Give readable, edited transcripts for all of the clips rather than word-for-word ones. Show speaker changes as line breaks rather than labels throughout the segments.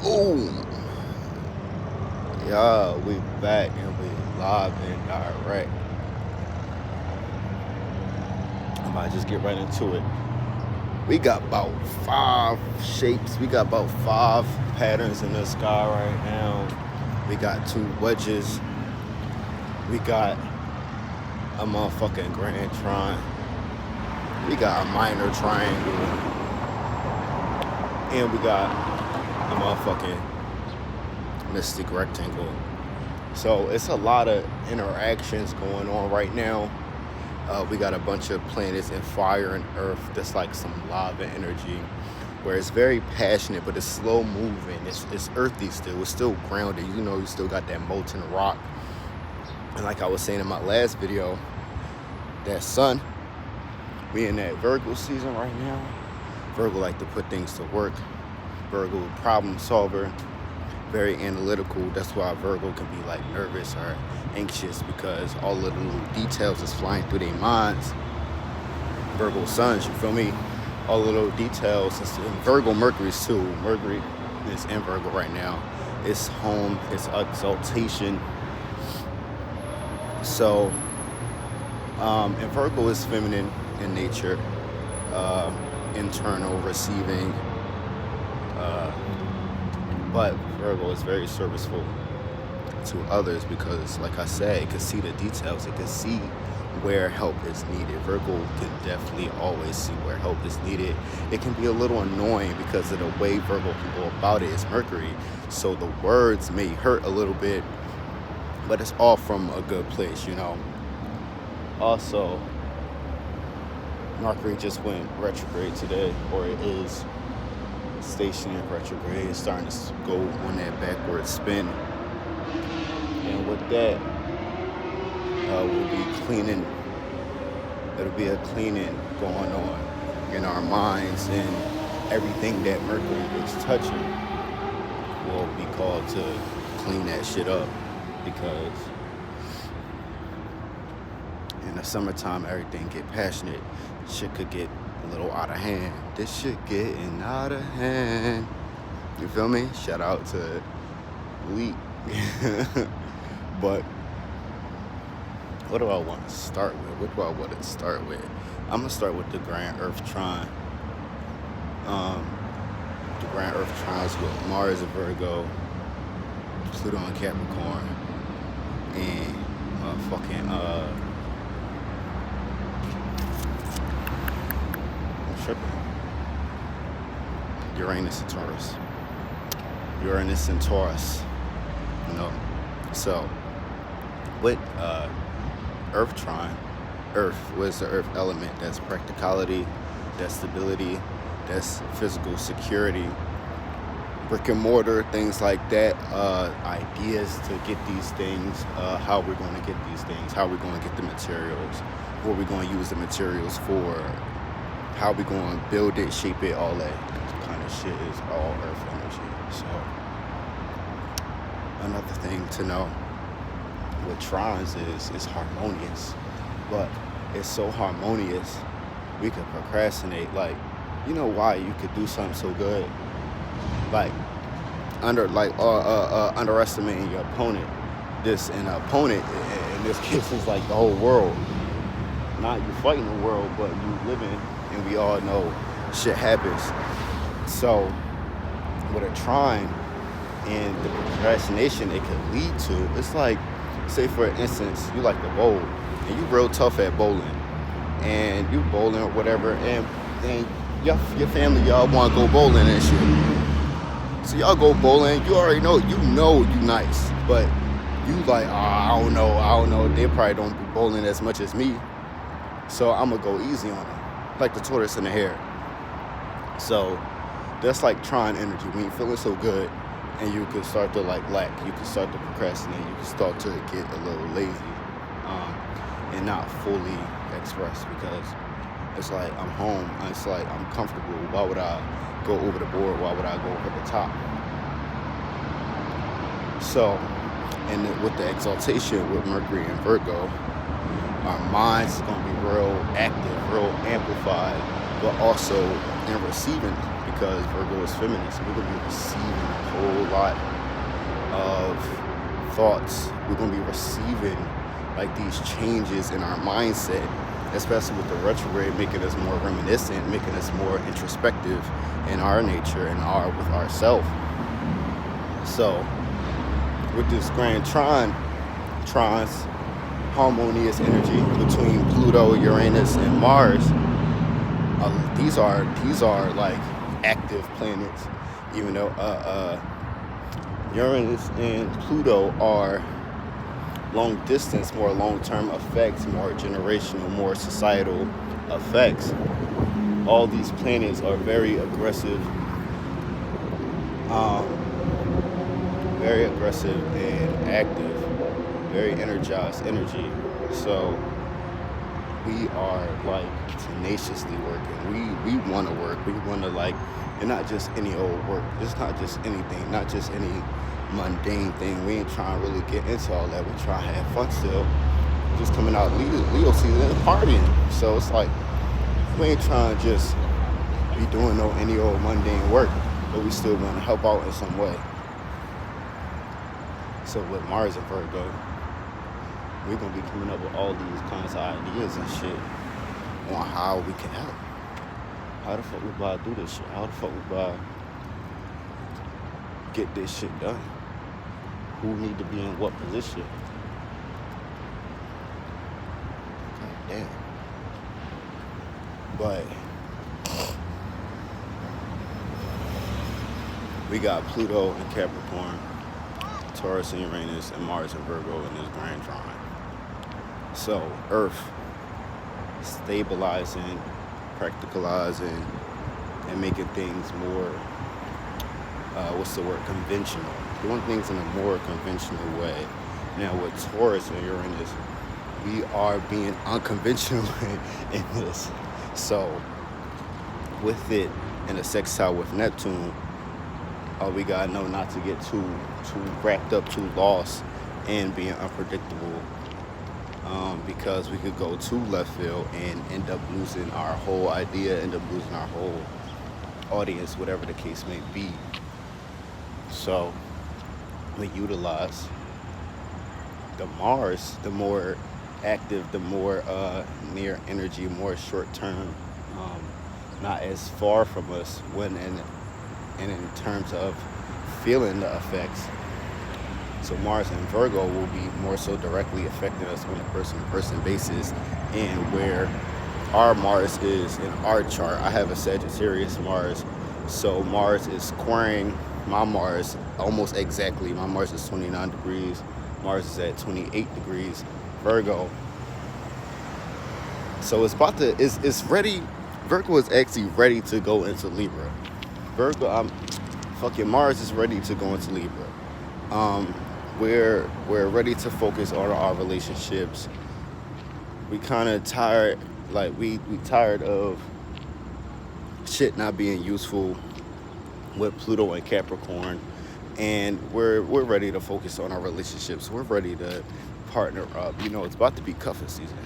Boom. Yeah, we back and we live and direct. I might just get right into it. We got about 5 shapes. We got about 5 patterns in the sky right now. We got 2 wedges. We got a motherfucking grand trine. We got a minor triangle. And we got a motherfucking mystic rectangle. So it's a lot of interactions going on right now. We got a bunch of planets in fire and earth. That's like some lava energy where it's very passionate, but it's slow moving. It's earthy still. It's still grounded. You know, you still got that molten rock. And like I was saying in my last video, that sun, we in that Virgo season right now. Virgo like to put things to work. Virgo problem solver, very analytical. That's why Virgo can be like nervous or anxious, because all of the little details is flying through their minds. Virgo suns, you feel me? All the little details. And Virgo Mercury's too. Mercury is in Virgo right now. It's home, it's exaltation. So, and Virgo is feminine in nature, internal, receiving, but Virgo is very serviceful to others because, like I said, it can see the details. It can see where help is needed. Virgo can definitely always see where help is needed. It can be a little annoying because of the way Virgo can go about it is Mercury, so the words may hurt a little bit, but it's all from a good place, you know. Also, Mercury just went retrograde today, or it is stationary retrograde. It's starting to go on that backward spin. And with that, we'll be cleaning. It'll be a cleaning going on in our minds, and everything that Mercury is touching will be called to clean that shit up, because in the summertime everything get passionate. Shit could get a little out of hand. This shit getting out of hand. You feel me? Shout out to Lee. But what do I want to start with? I'm gonna start with the Grand Earth Trine. The Grand Earth Trines with Mars in Virgo, Pluto in Capricorn, and Uranus and Taurus. You know. So with Earth Trine, Earth, what is the Earth element? That's practicality, that's stability, that's physical security, brick and mortar, things like that, ideas to get these things, how we're going to get these things, how we're going to get the materials, what we're going to use the materials for, how we're going to build it, shape it, all that kind of shit is all Earth energy. So another thing to know with trines is it's harmonious, but it's so harmonious we could procrastinate. Like, you know why you could do something so good, like underestimating your opponent. This an opponent in this case is like the whole world. Not you fighting the world, but you living, and we all know shit happens. So with a trine and the procrastination it could lead to, it's like, say for instance, you like to bowl and you real tough at bowling, and you bowling or whatever, and your family, y'all want to go bowling and shit. So y'all go bowling, you already know you nice, but you like, I don't know, they probably don't be bowling as much as me, so I'm gonna go easy on them, like the tortoise in the hare. So that's like trine energy. When you're feeling so good and you can start to like lack, you can start to procrastinate, you can start to get a little lazy, and not fully express, because it's like I'm home, it's like I'm comfortable. Why would I go over the board? Why would I go over the top? So, and with the exaltation with Mercury and Virgo, our minds is going to be real active, real amplified, but also in receiving, because Virgo is feminine. So we're going to be receiving a whole lot of thoughts. We're going to be receiving like these changes in our mindset, especially with the retrograde, making us more reminiscent, making us more introspective in our nature and with ourselves. So with this grand trine's harmonious energy between Pluto, Uranus, and Mars, these are like active planets, even though Uranus and Pluto are long distance, more long-term effects, more generational, more societal effects. All these planets are very aggressive and active, very energized energy. So we are like tenaciously working. We want to work. We want to and not just any old work. It's not just anything, not just any mundane thing. We ain't trying to really get into all that. We try to have fun still. Just coming out Leo season and partying. So it's like we ain't trying to just be doing any old mundane work, but we still want to help out in some way. So with Mars and Virgo, we're gonna be coming up with all these kinds of ideas and shit on how we can help. How the fuck we about to do this shit? How the fuck we about to get this shit done? Who need to be in what position? God damn. But we got Pluto and Capricorn, Taurus and Uranus, and Mars and Virgo in this grand trine. So Earth stabilizing, practicalizing, and making things more, conventional. Doing things in a more conventional way. Now with Taurus and Uranus, we are being unconventional in this. So with it in a sextile with Neptune, we gotta know not to get too wrapped up, too lost in being unpredictable, because we could go too left field and end up losing our whole idea, end up losing our whole audience, whatever the case may be. So we utilize the Mars, the more active, the more near energy, more short term, not as far from us when in terms of feeling the effects. So Mars and Virgo will be more so directly affecting us on a person-to-person basis, and where our Mars is in our chart. I have a Sagittarius Mars, so Mars is squaring my Mars almost exactly. My Mars is 29 degrees. Mars is at 28 degrees Virgo. So it's ready. Virgo is actually ready to go into Libra. Mars is ready to go into Libra. We're ready to focus on our relationships. We kind of tired, we tired of shit not being useful with Pluto and Capricorn, and we're ready to focus on our relationships. We're ready to partner up. It's about to be cuffing season.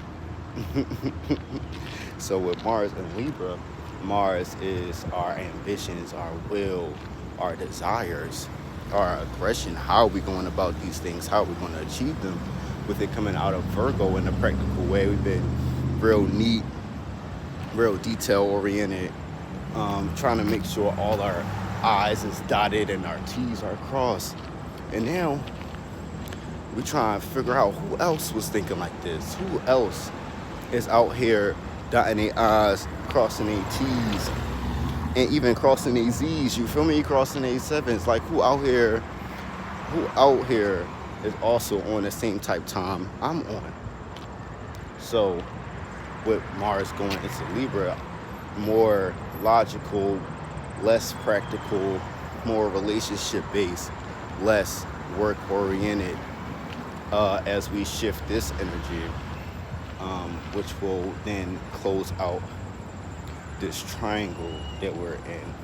So with Mars and Libra, Mars is our ambitions, our will, our desires, our aggression. How are we going about these things? How are we going to achieve them? With it coming out of Virgo in a practical way, we've been real neat, real detail oriented, trying to make sure all our I's is dotted and our T's are crossed. And now we try to figure out who else was thinking like this. Who else is out here dotting their I's, crossing their T's, and even crossing their Z's, you feel me? Crossing their sevens. Like who out here is also on the same type time I'm on. So with Mars going into Libra, more logical, less practical, more relationship based, less work oriented, as we shift this energy, which will then close out this triangle that we're in.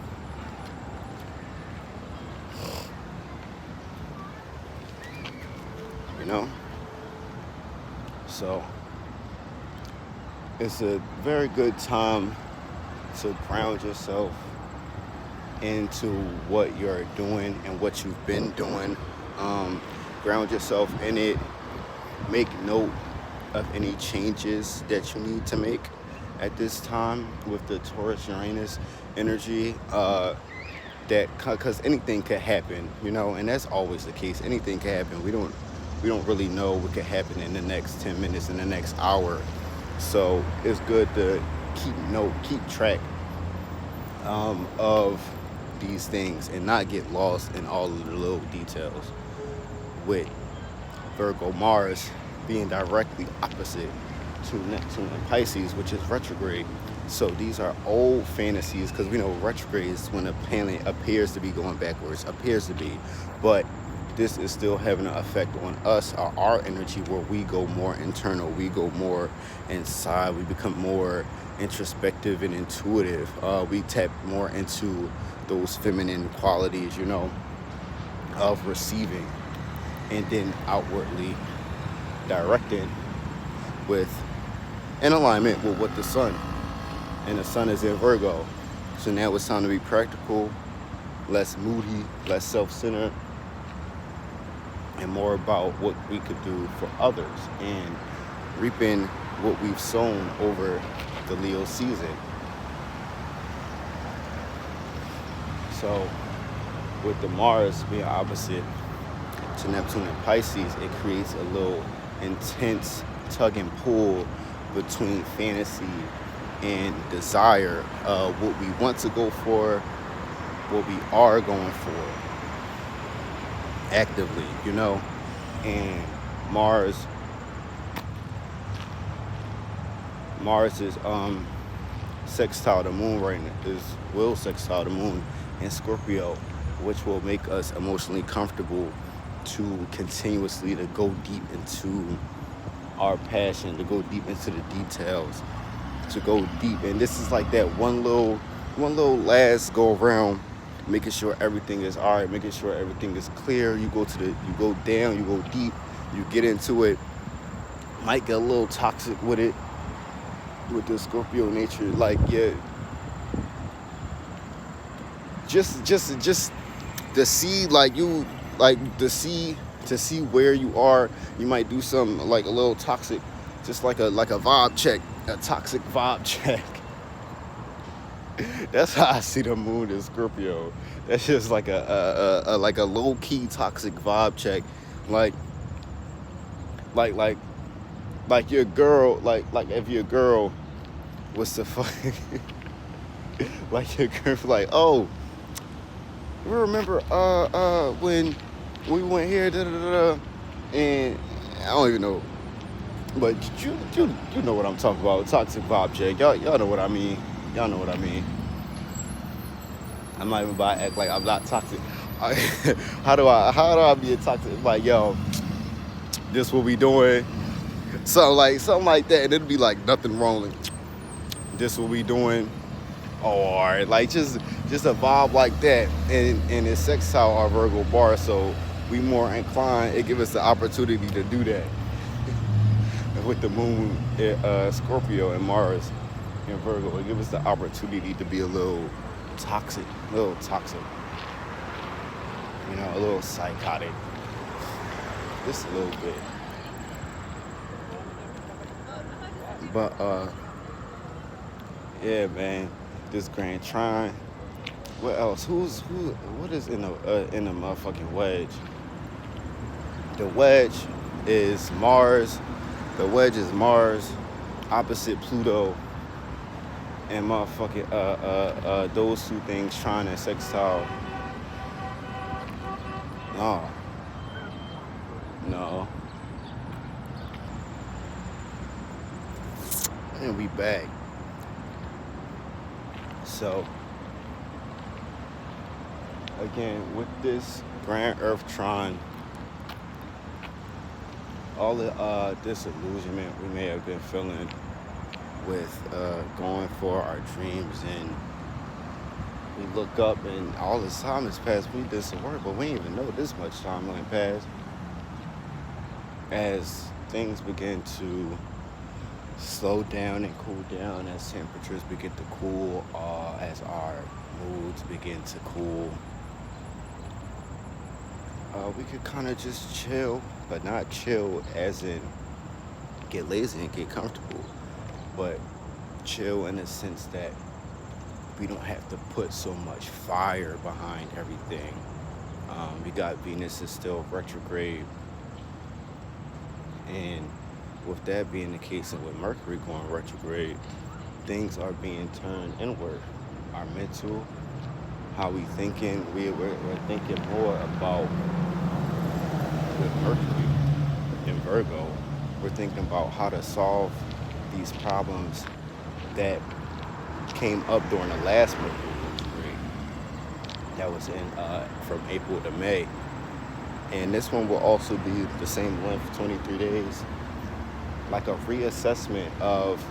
So it's a very good time to ground yourself, into what you're doing and what you've been doing. Ground yourself in it. Make note of any changes that you need to make at this time with the Taurus Uranus energy. That because anything could happen, and that's always the case. Anything can happen. We don't really know what could happen in the next 10 minutes, in the next hour. So it's good to keep track of these things and not get lost in all of the little details. With Virgo Mars being directly opposite to Neptune and Pisces, which is retrograde. So these are old fantasies, because we know retrograde is when a planet appears to be going backwards, but this is still having an effect on us, our energy, where we go more internal, we go more inside, we become more introspective and intuitive. We tap more into those feminine qualities, of receiving, and then outwardly directing in alignment with what the sun, and the sun is in Virgo. So now it's time to be practical, less moody, less self-centered, and more about what we could do for others and reaping what we've sown over the Leo season. So with the Mars being opposite to Neptune and Pisces, it creates a little intense tug and pull between fantasy and desire, what we want to go for, what we are going for actively, and Mars is sextile the moon right now, will sextile the moon in Scorpio, which will make us emotionally comfortable to continuously to go deep into our passion, to go deep into the details, to go deep. And this is like that one little last go around, making sure everything is all right, making sure everything is clear. You go down, you go deep, you get into it. Might get a little toxic with it, with the Scorpio nature. Like, yeah, just to see, to see where you are. You might do something like a little toxic, just like a vibe check, a toxic vibe check. That's how I see the moon in Scorpio. That's just like a low key toxic vibe check, like your girl, like if your girl was to fuck, like your girl, like, oh, you remember when we went here, and I don't even know, but you know what I'm talking about, toxic vibe check. Y'all know what I mean. Y'all know what I mean. I'm not even about to act like I'm not toxic. How do I be a toxic? Like, yo, this what we doing? Something like that, and it'll be like nothing wrong. Like, this what we doing? Oh, all right. Like just a vibe like that, and it's sextile our Virgo bar, so we more inclined. It gives us the opportunity to do that. With the moon, Scorpio, and Mars in Virgo, it gives us the opportunity to be a little toxic, a little psychotic, just a little bit. But yeah, man, this Grand Trine. What else? What is in the motherfucking wedge? The wedge is Mars. The wedge is Mars opposite Pluto, and motherfucking those two things, Trine and sextile. No. And we back. So again, with this Grand Earth Trine, all the disillusionment we may have been feeling with going for our dreams, and we look up and all this time has passed, we did some work, but we didn't even know this much time went past. As things begin to slow down and cool down, as temperatures begin to cool, as our moods begin to cool, we could kind of just chill, but not chill as in get lazy and get comfortable, but chill in the sense that we don't have to put so much fire behind everything. We got Venus is still retrograde, and with that being the case, and with Mercury going retrograde, things are being turned inward. Our mental, how we thinking, we're thinking more about, with Mercury in Virgo, we're thinking about how to solve these problems that came up during the last Mercury retrograde. That was in from April to May. And this one will also be the same length, 23 days. Like a reassessment of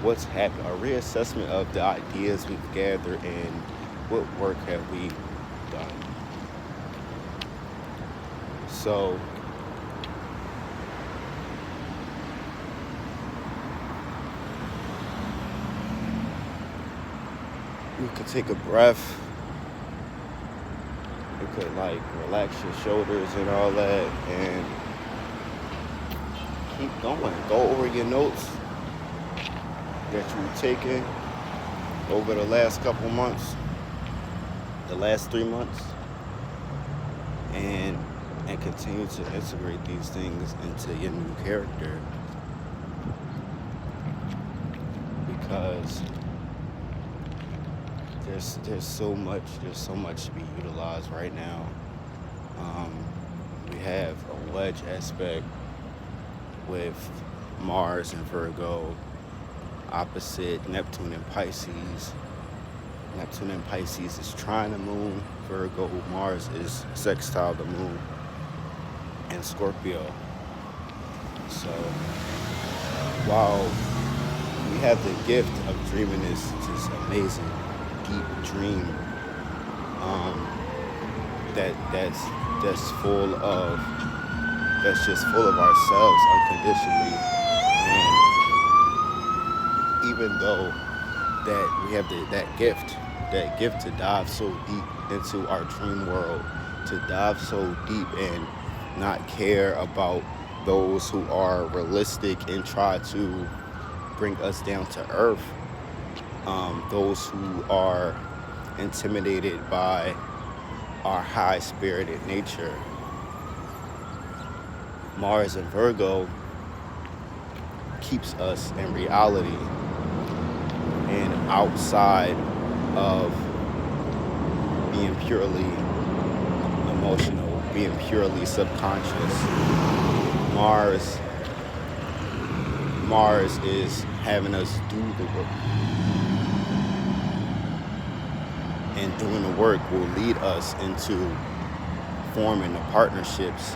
what's happened, a reassessment of the ideas we've gathered and what work have we done. So you could take a breath. You could like relax your shoulders and all that and keep going. Go over your notes that you've taken over the last couple months, the last 3 months, and continue to integrate these things into your new character, because there's so much to be utilized right now. We have a wedge aspect with Mars and Virgo opposite Neptune and Pisces. Neptune and Pisces is trine the moon. Virgo, Mars is sextile the moon and Scorpio. So while we have the gift of dreaming this amazing deep dream that's just full of ourselves unconditionally, and even though that we have that gift to dive so deep into our dream world, to dive so deep and not care about those who are realistic and try to bring us down to earth, those who are intimidated by our high-spirited nature. Mars and Virgo keeps us in reality and outside of being purely emotional, being purely subconscious. Mars is having us do the work. And doing the work will lead us into forming the partnerships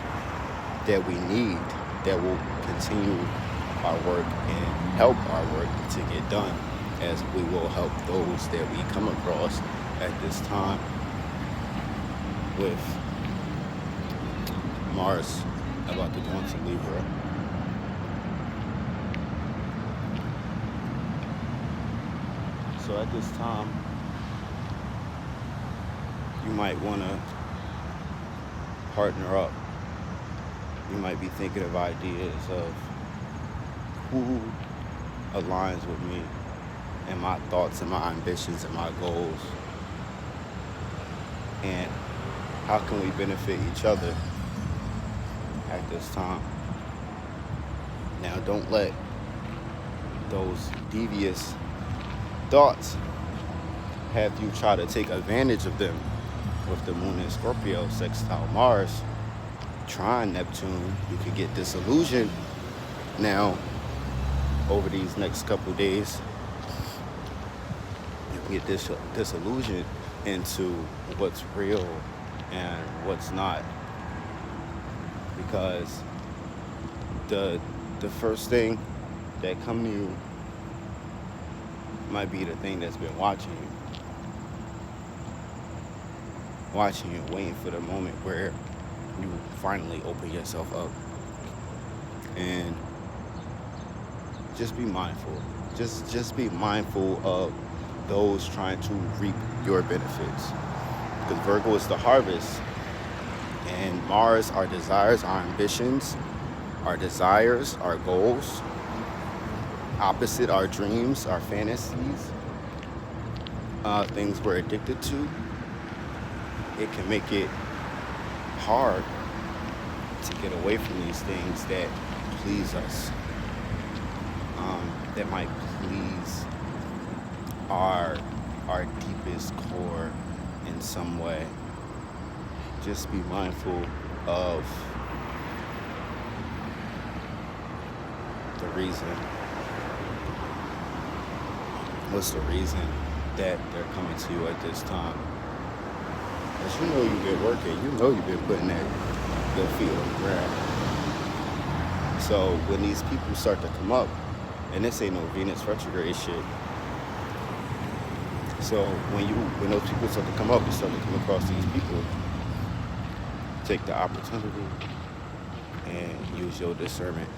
that we need, that will continue our work and help our work to get done, as we will help those that we come across at this time, with Mars about to go into Libra. So at this time, you might want to partner up. You might be thinking of ideas of who aligns with me and my thoughts and my ambitions and my goals, and how can we benefit each other at this time. Now, don't let those devious thoughts have you try to take advantage of them. With the moon in Scorpio, sextile Mars, trine Neptune, you could get disillusioned now over these next couple days. You can get disillusioned into what's real and what's not, because the first thing that come to you might be the thing that's been watching you, waiting for the moment where you finally open yourself up. And just be mindful. Just be mindful of those trying to reap your benefits. Because Virgo is the harvest, and Mars, our desires, our ambitions, our desires, our goals. Opposite, our dreams, our fantasies, things we're addicted to. It can make it hard to get away from these things that please us, that might please our deepest core in some way. Just be mindful of the reason. What's the reason that they're coming to you at this time? Because you know you've been working, you know you've been putting your feet on the ground. So when these people start to come up, and this ain't no Venus retrograde shit. So when those people start to come up, you start to come across these people, take the opportunity and use your discernment.